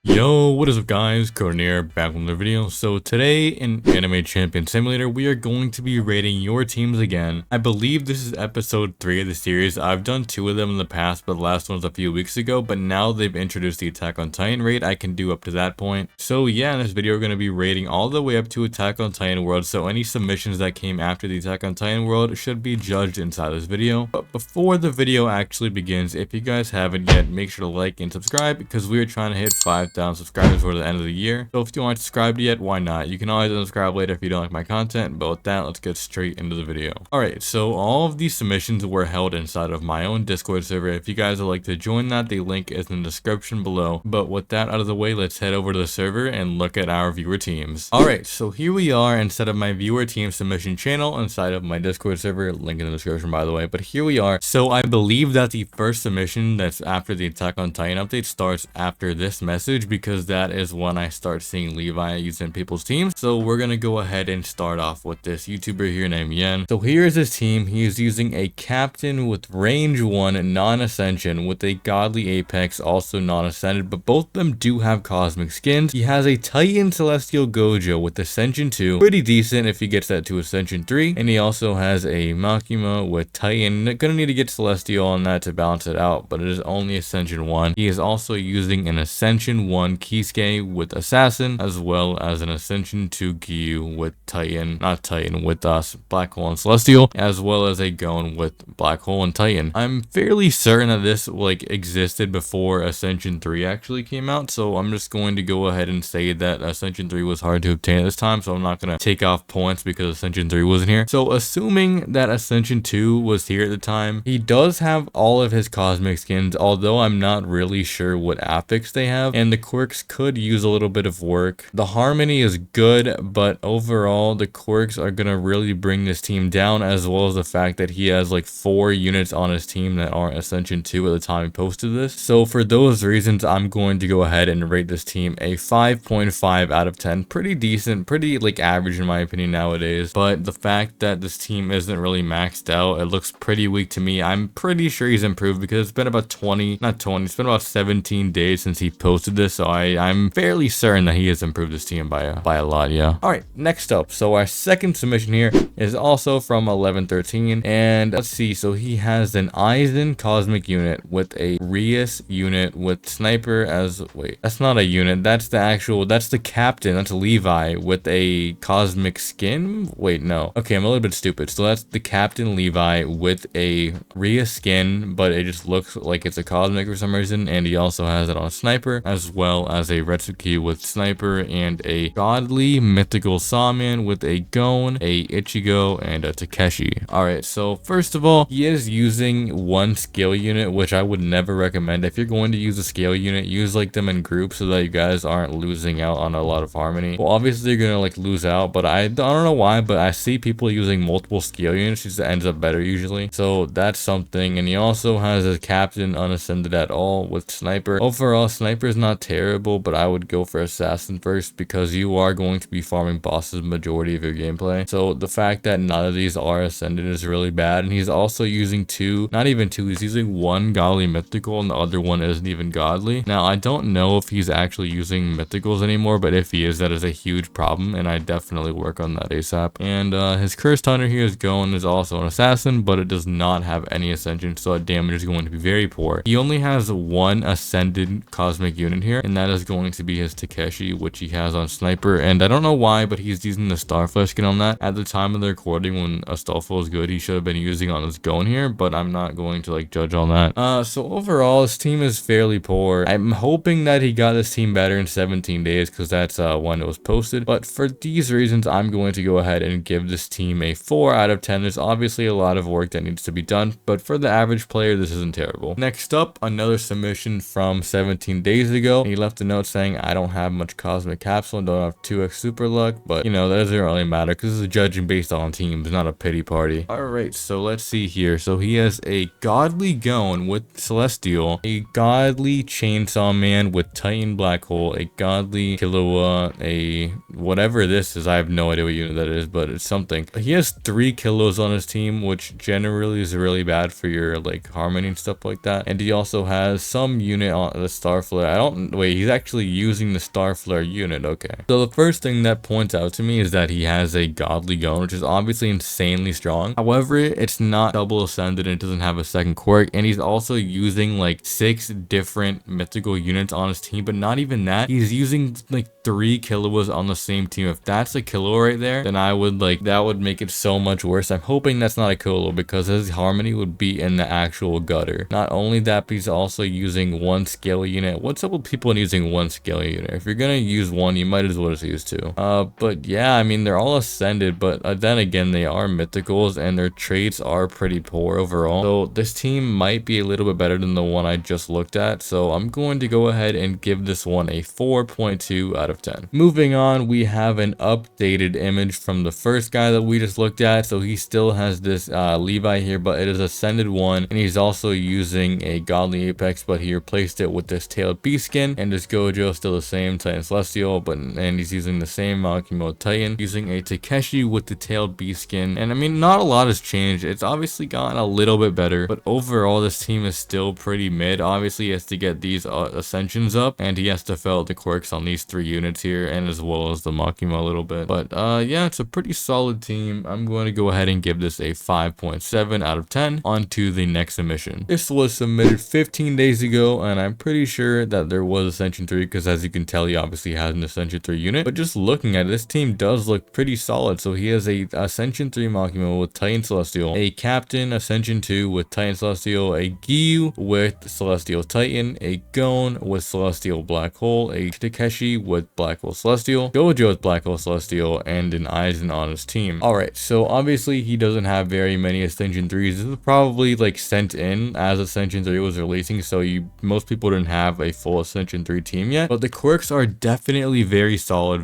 Yo, what is up guys, Cody here, back with another video. So today in Anime Champion Simulator, we are going to be rating your teams again. I believe this is episode 3 of the series. I've done 2 of them in the past, but the last one was a few weeks ago, but now they've introduced the Attack on Titan raid. I can do up to that point. So yeah, in this video we're going to be rating all the way up to Attack on Titan World, so any submissions that came after the Attack on Titan World should be judged inside this video. But before the video actually begins, if you guys haven't yet, make sure to like and subscribe because we are trying to hit 5,000 subscribers for the end of the year. So if you aren't subscribed yet, why not? You can always unsubscribe later if you don't like my content, but with that, let's get straight into the video. Alright, so all of these submissions were held inside of my own Discord server. If you guys would like to join that, the link is in the description below. But with that out of the way, let's head over to the server and look at our viewer teams. Alright, so here we are inside of my viewer team submission channel inside of my Discord server, link in the description by the way, but here we are. So I believe that the first submission that's after the Attack on Titan update starts after this message, because that is when I start seeing Levi using people's teams. So we're gonna go ahead and start off with this YouTuber here named Yen. So here's his team. He is using a captain with range 1 non-ascension with a godly apex, also non-ascended, but both of them do have cosmic skins. He has a Titan Celestial Gojo with ascension 2, pretty decent if he gets that to ascension 3, and he also has a Makima with Titan. Gonna need to get Celestial on that to balance it out, but it is only ascension 1. He is also using an ascension 1 Kisuke with Assassin, as well as an Ascension 2 Chriyu with Titan, not Titan, with Black Hole and Celestial, as well as a Gon with Black Hole and Titan. I'm fairly certain that this existed before Ascension 3 actually came out, so I'm just going to go ahead and say that Ascension 3 was hard to obtain at this time, so I'm not going to take off points because Ascension 3 wasn't here. So assuming that Ascension 2 was here at the time, he does have all of his cosmic skins, although I'm not really sure what affix they have, and the quirks could use a little bit of work. The harmony is good, but overall the quirks are gonna really bring this team down, as well as the fact that he has like 4 units on his team that aren't Ascension 2 at the time he posted this. So for those reasons, I'm going to go ahead and rate this team a 5.5 out of 10. Pretty decent, pretty average in my opinion nowadays, but the fact that this team isn't really maxed out, it looks pretty weak to me. I'm pretty sure he's improved because it's been about it's been about 17 days since he posted this, so I'm fairly certain that he has improved his team by a lot, yeah. Alright, next up, so our second submission here is also from 1113, and let's see, so he has an Aizen Cosmic unit with a Rias unit with Sniper as, wait, that's not a unit, that's the captain, that's Levi with a Cosmic skin? Wait, no. Okay, I'm a little bit stupid. So that's the Captain Levi with a Rias skin, but it just looks like it's a Cosmic for some reason, and he also has it on Sniper, as well as a Retsuki with Sniper, and a Godly Mythical Sawman with a Gon, a Ichigo, and a Takeshi. Alright, so first of all, he is using 1 skill unit, which I would never recommend. If you're going to use a scale unit, use them in groups so that you guys aren't losing out on a lot of harmony. Well, obviously you're gonna lose out, but I don't know why, but I see people using multiple scale units, it ends up better usually. So that's something. And he also has a captain unascended at all with Sniper. Overall, Sniper is not terrible, but I would go for Assassin first because you are going to be farming bosses majority of your gameplay. So the fact that none of these are ascended is really bad. And he's also using not even two, he's using 1 godly mythical and the other one isn't even godly. Now I don't know if he's actually using mythicals anymore, but if he is, that is a huge problem, and I definitely work on that ASAP. And his cursed hunter here is Gon, is also an assassin, but it does not have any ascension, so that damage is going to be very poor. He only has 1 ascended cosmic unit here, and that is going to be his Takeshi, which he has on Sniper, and I don't know why, but he's using the Starflash skin on that. At the time of the recording, when Astolfo is good, he should have been using on his Gon here, but I'm not going to judge on that. So overall, his team is fairly poor. I'm hoping that he got his team better in 17 days, because that's when it was posted, but for these reasons, I'm going to go ahead and give this team a 4 out of 10. There's obviously a lot of work that needs to be done, but for the average player, this isn't terrible. Next up, another submission from 17 days ago. He left a note saying, I don't have much cosmic capsule and don't have 2x super luck, but that doesn't really matter because this is judging based on teams, not a pity party. Alright, so let's see here. So he has a godly Gon with Celestial, a godly Chainsaw Man with Titan Black Hole, a godly Killua, a whatever this is, I have no idea what unit that is, but it's something. He has 3 Killuas on his team, which generally is really bad for your harmony and stuff like that. And he also has some unit on the Starflare. wait, he's actually using the Star Flare unit. Okay. So the first thing that points out to me is that he has a Godly Gun, which is obviously insanely strong. However, it's not double ascended and it doesn't have a second quirk. And he's also using like 6 different mythical units on his team, but not even that. He's using like 3 Killuas on the same team. If that's a Killua right there, then I would like, that would make it so much worse. I'm hoping that's not a Killua because his Harmony would be in the actual gutter. Not only that, but he's also using 1 skill unit. What's up with people using 1 skill unit? If you're gonna use 1, you might as well just use 2. But yeah, I mean, they're all ascended, but then again, they are mythicals and their traits are pretty poor overall. So this team might be a little bit better than the one I just looked at. So I'm going to go ahead and give this one a 4.2 out of 10. Moving on, we have an updated image from the first guy that we just looked at. So he still has this Levi here, but it is ascended 1, and he's also using a Godly Apex, but he replaced it with this tailed beast skin, and this Gojo still the same Titan Celestial, and he's using the same Makimo Titan, using a Takeshi with the tailed beast skin. And I mean, not a lot has changed. It's obviously gotten a little bit better, but overall this team is still pretty mid. Obviously he has to get these ascensions up, and he has to fill out the quirks on these 3 units here, and as well as the Makima a little bit. But yeah, it's a pretty solid team. I'm going to go ahead and give this a 5.7 out of 10. On to the next submission. This was submitted 15 days ago, and I'm pretty sure that there was Ascension 3 because as you can tell, he obviously has an Ascension 3 unit. But just looking at it, this team does look pretty solid. So he has a Ascension 3 Makima with Titan Celestial, a Captain Ascension 2 with Titan Celestial, a Giyu with Celestial Titan, a Gon with Celestial Black Hole, a Takeshi with Black Hole Celestial, Gojo with Black Hole Celestial, and an Aizen on his team. Alright, so obviously he doesn't have very many Ascension 3s. This is probably like sent in as Ascension 3 was releasing, so most people didn't have a full Ascension 3 team yet. But the quirks are definitely very solid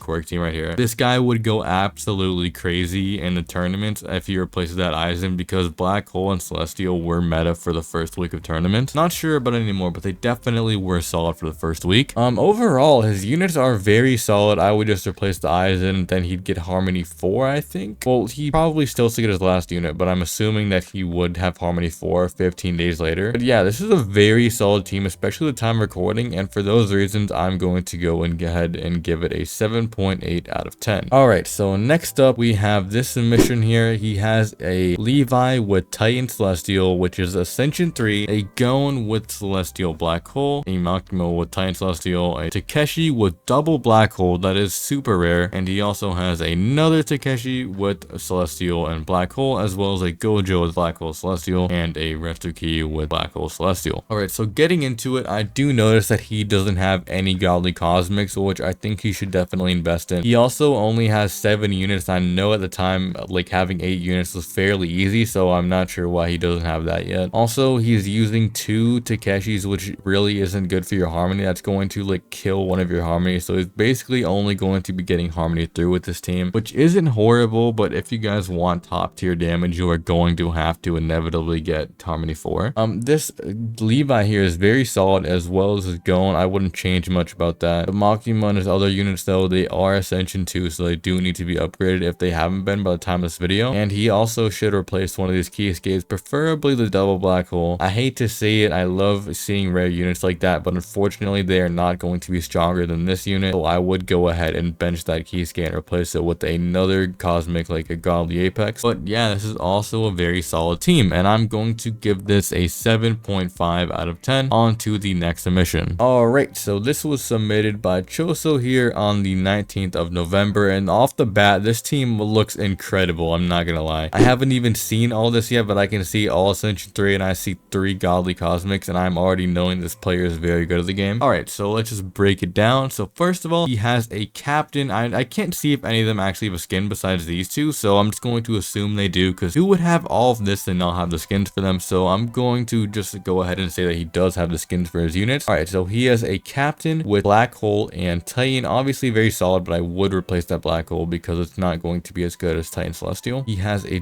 quirk team right here. This guy would go absolutely crazy in the tournament if he replaces that Aizen, because Black Hole and Celestial were meta for the first week of tournament. Not sure about it anymore, but they definitely were solid for the first week. Overall, his units are very solid. I would just replace the Aizen and then he'd get Harmony 4, I think. Well, he probably still get his last unit, but I'm assuming that he would have Harmony 4 15 days later. But yeah, this is a very solid team, especially the time recording, and for those reasons, I'm going to go and go ahead and give it a 7.8 out of 10. Alright, so next up, we have this submission here. He has a Levi with Titan Celestial, which is Ascension 3, a Gon with Celestial Black Hole, a Makimo with Titan Celestial, a Takeshi with double Black Hole, that is super rare, and he also has another Takeshi with Celestial and Black Hole, as well as a Gojo with Black Hole Celestial, and a Restuki with Black Hole Celestial. Alright, so getting into it, I do notice that he doesn't have any Godly Cosmics, which I think he should definitely invest in. He also only has 7 units. I know at the time, like having 8 units was fairly easy, so I'm not sure why he doesn't have that yet. Also, he's using 2 Takeshis, which really isn't good for your Harmony. That's going to like kill one of your Harmonies, so he's basically only going to be getting Harmony through with this team, which isn't horrible, but if you guys want top tier damage, you are going to have to inevitably get Harmony 4. This Levi here is very solid, as well as his Gon. I wouldn't change much about that. The Makima and his other units though, they are Ascension 2, so they do need to be upgraded if they haven't been by the time of this video. And he also should replace one of these key escapes, preferably the double Black Hole. I hate to say it, I love seeing rare units like that, but unfortunately they are not going to be stronger than this unit, so I would go ahead and bench that key scan and replace it with another cosmic like a Godly Apex. But yeah, this is also a very solid team, and I'm going to give this a 7.5 out of 10. On to the next submission. Alright, so this was submitted by Choso here on the 19th of November, and off the bat, this team looks incredible, I'm not gonna lie. I haven't even seen all this yet, but I can see all Ascension 3, and I see 3 Godly Cosmics, and I'm already knowing this player is very good at the game. Alright, so let's just break it down. So first of all, he has a Captain. I can't see if any of them actually have a skin besides these 2, so I'm just going to assume they do, because who would have all of this and not have the skins for them? So I'm going to just go ahead and say that he does have the skins for his units. Alright, so he has a Captain with Black Hole and Titan. Obviously very solid, but I would replace that Black Hole because it's not going to be as good as Titan Celestial. He has a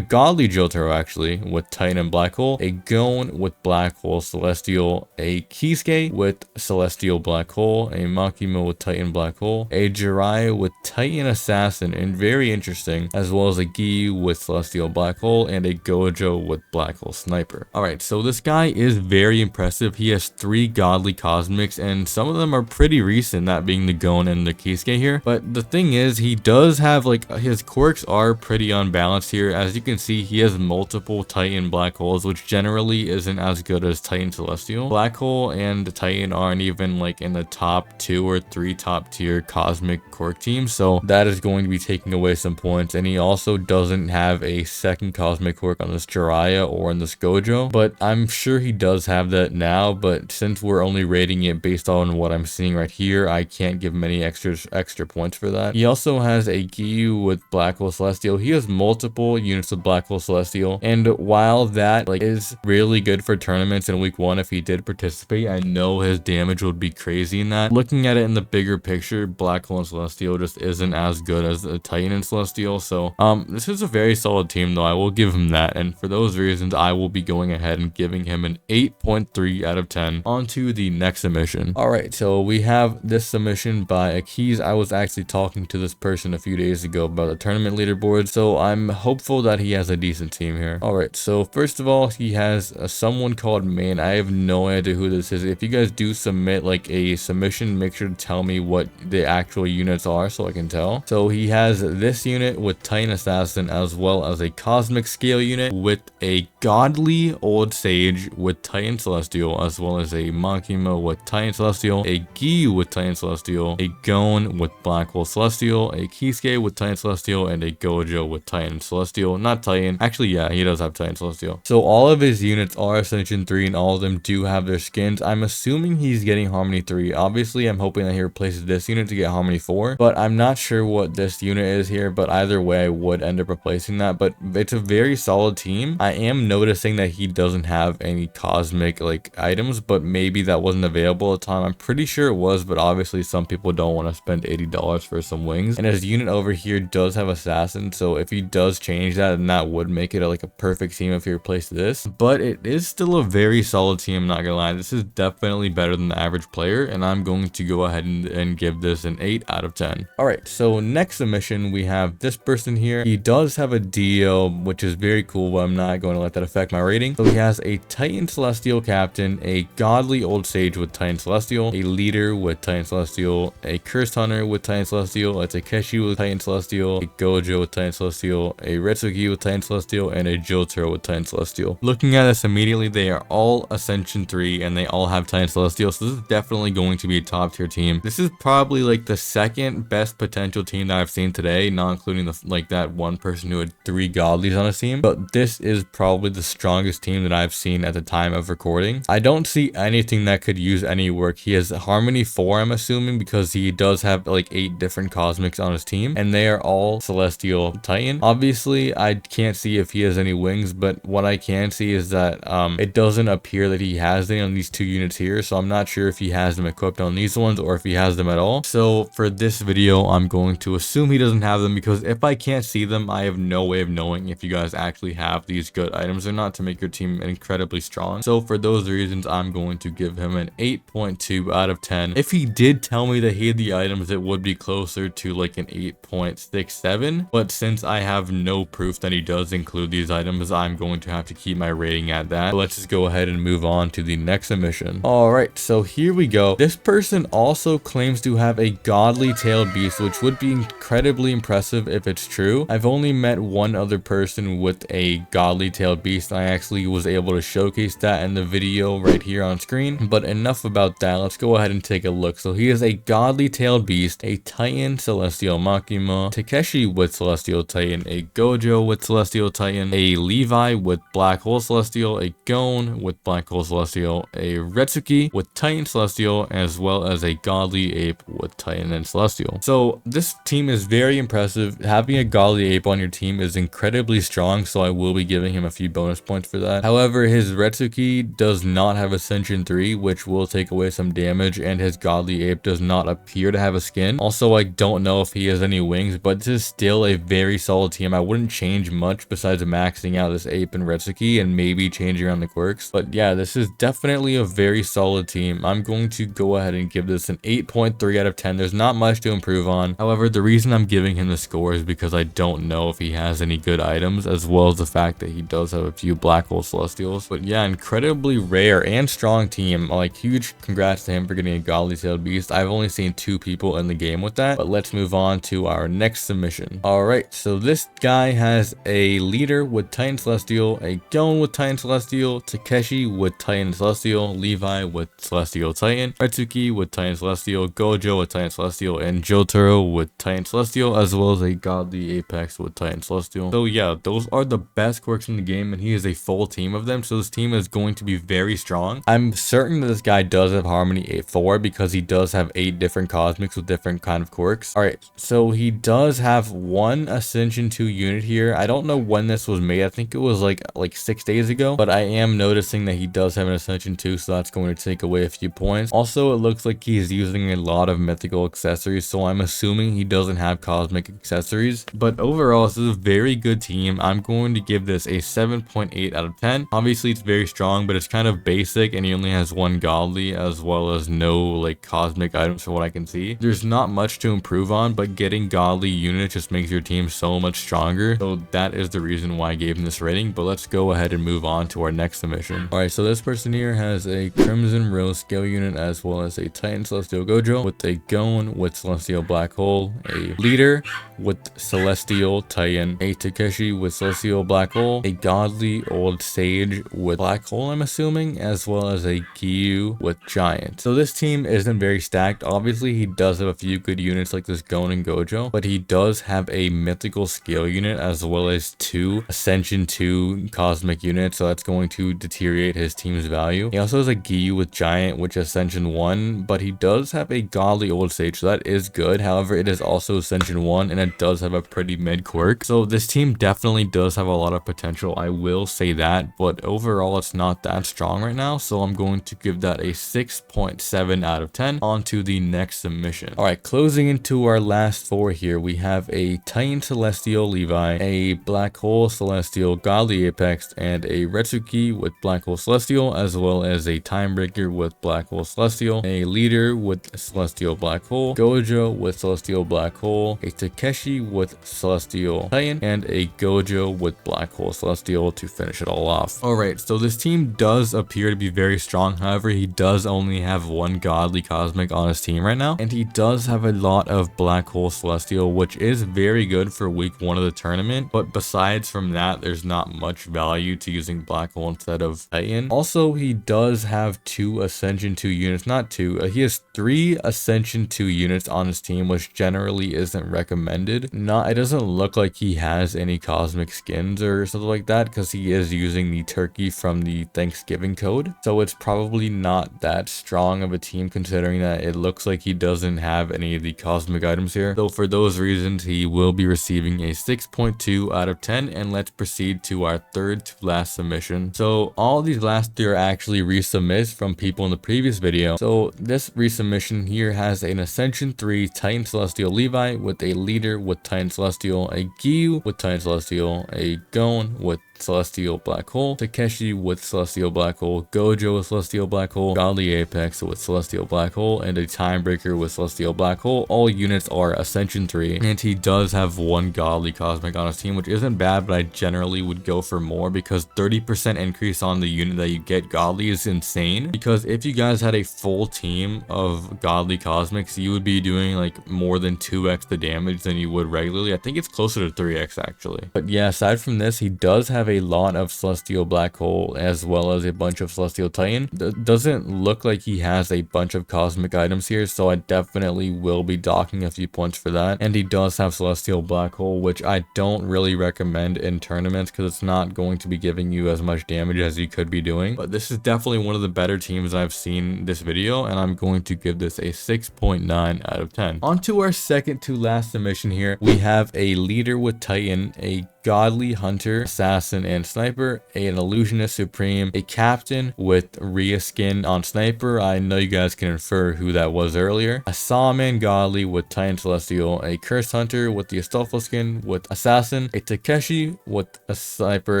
Godly Jotaro actually with Titan and Black Hole, a Gon with Black Hole Celestial, a Kisuke with Celestial Black Hole, a Makima with Titan Black Hole, a Jiraiya with Titan Assassin, and very interesting, as well as a Giyu with Celestial Black Hole, and a Gojo with Black Hole Sniper. Alright, so this guy is very impressive. He has 3 Godly godly cosmics, and some of them are pretty recent, that being the Gon and the Kisuke here. But the thing is, he does have like his quirks are pretty unbalanced here. As you can see, he has multiple Titan black holes, which generally isn't as good as Titan Celestial. Black hole and Titan aren't even like in the top 2 or 3 top tier cosmic quirk teams, so that is going to be taking away some points. And he also doesn't have a second cosmic quirk on this Jiraiya or on this Gojo, but I'm sure he does have that now. But since we're only rating it based on what I'm seeing right here, I can't give him any extra points for that. He also has a Giyu with Black Hole Celestial. He has multiple units of Black Hole Celestial, and while that like is really good for tournaments in week 1, if he did participate, I know his damage would be crazy in that. Looking at it in the bigger picture, Black Hole and Celestial just isn't as good as a Titan and Celestial. So this is a very solid team though, I will give him that, and for those reasons I will be going ahead and giving him an 8.3 out of 10. On to the next submission. Alright, so we have this submission by Akiz. I was actually talking to this person a few days ago about the tournament leaderboard, so I'm hopeful that he has a decent team here. Alright, so first of all, he has someone called Main. I have no idea who this is. If you guys do submit like a submission, make sure to tell me what the actual units are so I can tell. So he has this unit with Titan Assassin, as well as a Cosmic Scale unit with a Godly Old Sage with Titan Celestial, as well as a Makima with Titan Celestial, a Giyu with Titan Celestial, a Gon with Black Hole Celestial, a Kisuke with Titan Celestial, and a Gojo with Titan Celestial. Not Titan. Actually, yeah, he does have Titan Celestial. So all of his units are Ascension 3, and all of them do have their skins. I'm assuming he's getting Harmony 3. Obviously, I'm hoping that he replaces this unit to get Harmony 4, but I'm not sure what this unit is here, but either way, I would end up replacing that. But it's a very solid team. I am noticing that he doesn't have any cosmic like items, but maybe that wasn't available at the time. I'm pretty sure it was, but obviously some people don't want to spend $80 for some wings. And his unit over here does have Assassin, so if he does change that, then that would make it like a perfect team if he replaced this. But it is still a very solid team, I'm not gonna lie. This is definitely better than the average player, and I'm going to go ahead and give this an 8 out of 10. Alright, so next submission, we have this person here. He does have a Dio, which is very cool, but I'm not going to let that affect my rating. So he has a Titan Celestial Captain, a Godly Old Sage with Titan Celestial, a Leader with Titan Celestial, a Cursed Hunter with Titan Celestial, a Takeshi with Titan Celestial, a Gojo with Titan Celestial, a Retsuki with Titan Celestial, and a Jotaro with Titan Celestial. Looking at this immediately, they are all Ascension 3, and they all have Titan Celestial, so this is definitely going to be a top tier team. This is probably like the second best potential team that I've seen today, not including the like that one person who had 3 godlies on his team, but this is probably the strongest team that I've seen at the time of recording. I don't see anything that could use any work. He has Harmony 4, I'm assuming, because he does have like 8 different cosmics on his team, and they are all Celestial Titan. Obviously, I can't see if he has any wings, but what I can see is that it doesn't appear that he has any on these 2 units here, so I'm not sure if he has them equipped on these ones or if he has them at all. So for this video, I'm going to assume he doesn't have them, because if I can't see them, I have no way of knowing if you guys actually have these good items or not to make your team incredibly strong. So for those reasons, I'm going to give him an 8.2 out of 10. If he did tell me that he had the items, it would be closer to like an 8.67, but since I have no proof that he does include these items, I'm going to have to keep my rating at that. So let's just go ahead and move on to the next submission. Alright, so here we go. This person also claims to have a godly tailed beast, which would be incredibly impressive if it's true. I've only met one other person with a godly tailed beast. I actually was able to showcase that in the video right here on screen, but enough about that. Let's go ahead and take a look. So he is a godly tailed beast, a Titan Celestial Makima, Takeshi with Celestial Titan, a Gojo with Celestial Titan, a Levi with Black Hole Celestial, a Gon with Black Hole Celestial, a Retsuki with Titan Celestial, as well as a godly ape with Titan and Celestial. So this team is very impressive. Having a godly ape on your team is incredibly strong, so I will be giving him a few bonus points for that. However, his Retsuki does not have Ascension 3, which will take away some damage, and his godly ape does not appear to have a skin. Also, I don't know if he has any wings, but this is still a very solid team. I wouldn't change much besides maxing out this ape and Retsuki and maybe changing around the quirks. But yeah, this is definitely a very solid team. I'm going to go ahead and give this an 8.3 out of 10. There's not much to improve on. However, the reason I'm giving him the score is because I don't know if he has any good items, as well as the fact that he does have a few Black Hole Celestials. But yeah, incredibly rare and strong team. like huge congrats to him for getting a godly tailed beast. I've only seen 2 people in the game with that, but let's move on to our next submission. All right, so this guy has a leader with Titan Celestial, a Gon with Titan Celestial, Takeshi with Titan Celestial, Levi with Celestial Titan, Retsuki with Titan Celestial, Gojo with Titan Celestial, and Jotaro with Titan Celestial, as well as a godly Apex with Titan Celestial. So yeah, those are the best quirks in the game, and he is a full team of them, so this team is going to be very strong. I'm certain that this guy does have Harmony 8-4 because he does have 8 different cosmics with different kind of quirks. All right, so he does have 1 Ascension 2 unit here. I don't know when this was made. I think it was like 6 days ago, but I am noticing that he does have an Ascension 2, so that's going to take away a few points. Also, it looks like he's using a lot of mythical accessories, so I'm assuming he doesn't have cosmic accessories. But overall, this is a very good team. I'm going to give this a 7.8 out of 10. Obviously, it's very strong, but it's kind of basic, and he only has 1 godly as well as no like cosmic items from what I can see. There's not much to improve on, but getting godly units just makes your team so much stronger. So that is the reason why I gave him this rating. But let's go ahead and move on to our next submission. All right, so this person here has a Crimson Rose scale unit as well as a Titan Celestial Gojo with a Gon with Celestial Black Hole, a leader with Celestial Titan, a Takeshi with Celestial Black Hole, a godly old sage with Black Hole, I'm assuming, as well as a Chriyu with Giant. So this team isn't very stacked. Obviously, he does have a few good units like this Gon and Gojo, but he does have a mythical scale unit as well as 2 Ascension 2 cosmic units, so that's going to deteriorate his team's value. He also has a Chriyu with Giant, which is Ascension 1, but he does have a godly old sage, so that is good. However, it is also Ascension 1, and it does have a pretty mid quirk. So this team definitely does have a lot of potential, I will say that, but overall it's not that strong right now, so I'm going to give that a 6.7 out of 10. On to the next submission. All right, closing into our last 4 here, we have a Titan Celestial Levi, a Black Hole Celestial Godly Apex, and a Retsuki with Black Hole Celestial, as well as a Timebreaker with Black Hole Celestial, a leader with Celestial Black Hole, Gojo with Celestial Black Hole, a Takeshi with Celestial Titan, and a Gojo with Black Hole Celestial to finish it all off. All right, so this team does appear to be very strong. However, he does only have 1 godly cosmic on his team right now, and he does have a lot of Black Hole Celestial, which is very good for week 1 of the tournament, but besides from that, there's not much value to using Black Hole instead of Titan. Also, he does have 2 Ascension 2 units, not 2, he has 3 Ascension 2 units on his team, which generally isn't recommended. It doesn't look like he has any cosmic skins or something like that, because he is using the turkey from the Thanksgiving code, so it's probably not that strong of a team considering that it looks like he doesn't have any of the cosmic items here. So for those reasons, he will be receiving a 6.2 out of 10. And let's proceed to our third to last submission. So all these last 3 are actually resubmits from people in the previous video. So this resubmission here has an Ascension 3 Titan Celestial Levi with a leader with Titan Celestial, a Chriyu with Titan Celestial, a Gon with Celestial Black Hole, Takeshi with Celestial Black Hole, Gojo with Celestial Black Hole, Godly Apex with Celestial Black Hole, and a Timebreaker with Celestial Black Hole. All units are Ascension 3, and he does have 1 Godly Cosmic on his team, which isn't bad, but I generally would go for more because 30% increase on the unit that you get Godly is insane. Because if you guys had a full team of Godly Cosmics, you would be doing like more than 2x the damage than you would regularly. I think it's closer to 3x actually. But yeah, aside from this, he does have a lot of Celestial Black Hole as well as a bunch of Celestial Titan. Doesn't look like he has a bunch of cosmic items here, so I definitely will be docking a few points for that. And he does have Celestial Black Hole, which I don't really recommend in tournaments because it's not going to be giving you as much damage as you could be doing. But this is definitely one of the better teams I've seen this video, and I'm going to give this a 6.9 out of 10. On to our second to last submission here. We have a leader with Titan, a Godly Hunter, Assassin, and Sniper, an Illusionist Supreme, a Captain with Rhea skin on Sniper. I know you guys can infer who that was earlier. A Sawman Godly with Titan Celestial, a Cursed Hunter with the Astolfo skin with Assassin, a Takeshi with a Sniper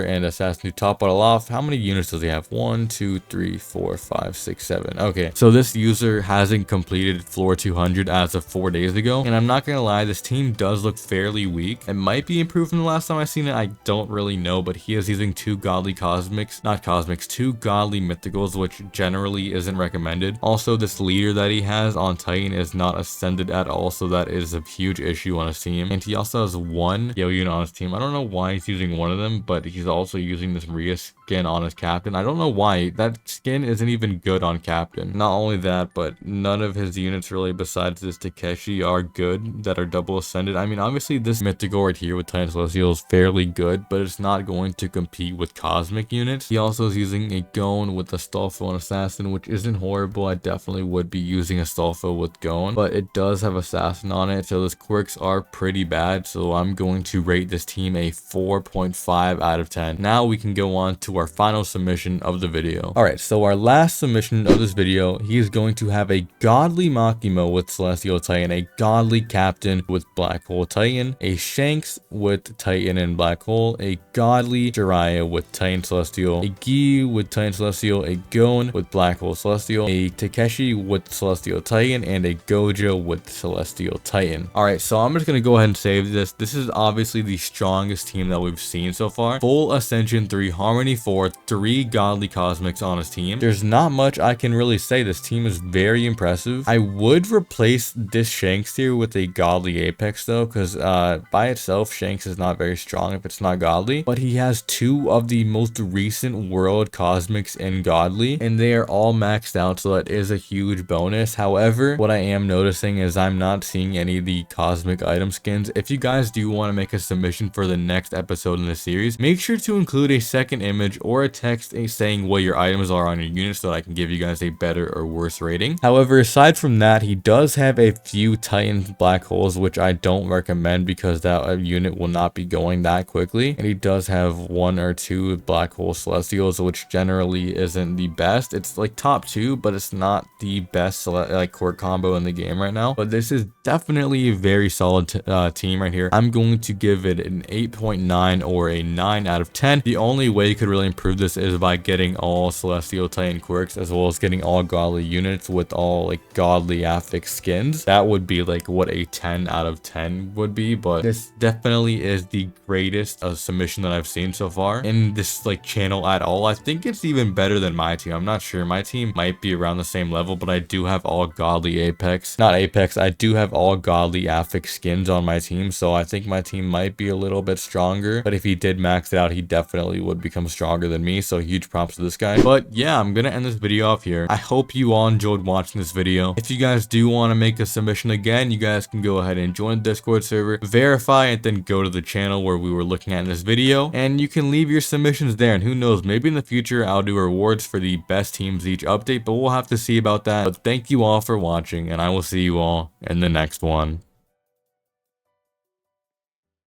and Assassin to top it all off. How many units does he have? 1, 2, 3, 4, 5, 6, 7. Okay, so this user hasn't completed floor 200 as of 4 days ago, and I'm not gonna lie, this team does look fairly weak. It might be improved from the last time I seen it, I don't really know, but he is using 2 godly cosmics, not cosmics, 2 godly mythicals, which generally isn't recommended. Also, this leader that he has on Titan is not ascended at all, so that is a huge issue on his team. And he also has 1 Yo unit on his team. I don't know why he's using 1 of them, but he's also using this Rhea skin on his captain. I don't know why. That skin isn't even good on captain. Not only that, but none of his units really besides this Takeshi are good that are double ascended. I mean, obviously this mythical right here with Titan Celestial is fairly good, but it's not going to compete with cosmic units. He also is using a Gon with Astolfo and Assassin, which isn't horrible. I definitely would be using Astolfo with Gon, but it does have Assassin on it, so those quirks are pretty bad. So I'm going to rate this team a 4.5 out of 10. Now we can go on to our final submission of the video. Alright, so our last submission of this video, he is going to have a godly Makimo with Celestial Titan, a godly Captain with Black Hole Titan, a Shanks with Titan and Black Hole, a godly Jiraiya with Titan Celestial, a Giyu with Titan Celestial, a Gon with Black Hole Celestial, a Takeshi with Celestial Titan, and a Gojo with Celestial Titan. Alright, so I'm just going to go ahead and save this. This is obviously the strongest team that we've seen so far. Full Ascension 3, Harmony 4, 3 godly cosmics on his team. There's not much I can really say. This team is very impressive. I would replace this Shanks tier with a godly Apex though, because by itself Shanks is not very strong if it's not godly, but he has 2 of the most recent world cosmics in godly, and they are all maxed out, so that is a huge bonus. However, what I am noticing is I'm not seeing any of the cosmic item skins. If you guys do want to make a submission for the next episode in the series, make sure to include a second image or a text saying what your items are on your unit so that I can give you guys a better or worse rating. However, aside from that, he does have a few Titan black holes, which I don't recommend because that unit will not be going that quickly. And he does have 1 or 2 black hole celestials, which generally isn't the best. It's like top 2, but it's not the best like quirk combo in the game right now. But this is definitely a very solid team right here. I'm going to give it an 8.9 or a 9 out of 10. The only way you could really improve this is by getting all Celestial Titan quirks, as well as getting all godly units with all like godly affix skins. That would be like what a 10 out of 10 would be, but this definitely is the greatest submission that I've seen so far in this like channel at all. I think it's even better than my team. I'm not sure. My team might be around the same level, but I do have all godly Apex. Not Apex, I do have all godly affix skins on my team, so I think my team might be a little bit stronger, but if he did max it out, he definitely would become stronger than me, so huge props to this guy. But yeah, I'm gonna end this video off here. I hope you all enjoyed watching this video. If you guys do want to make a submission again, you guys can go ahead and join the Discord server, verify, and then go to the channel where we were looking at in this video, and you can leave your submissions there, and who knows, maybe in the future I'll do rewards for the best teams each update, but we'll have to see about that. But thank you all for watching, and I will see you all in the next one.